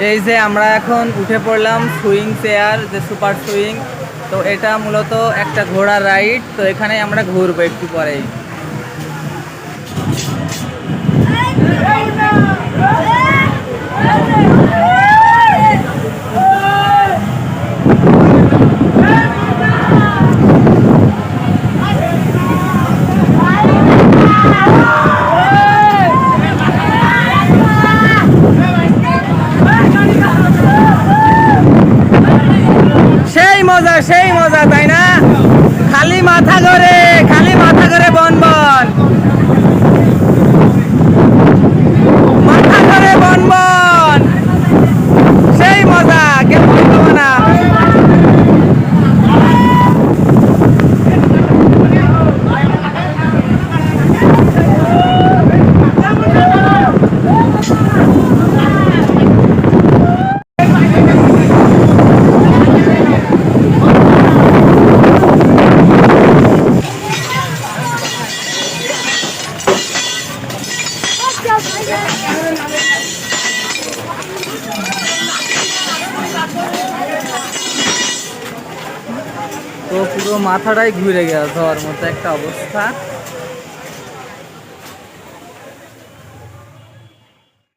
এই যে আমরা এখন উঠে পড়লাম সুইং চেয়ার, যে সুপার সুইং। তো এটা মূলত একটা ঘোড়ার রাইড। তো এখানে আমরা ঘুরবো একটু পরেই। সেই মজা, তাই না? খালি মাথা ঘরে, খালি মাথা ঘরে বন বন, মাথা ঘরে বন বন, সেই মজা কেউ পাবো না। তো পুরো মাথাটাই ঘুরে গেছে, যাওয়ার মতো একটা অবস্থা।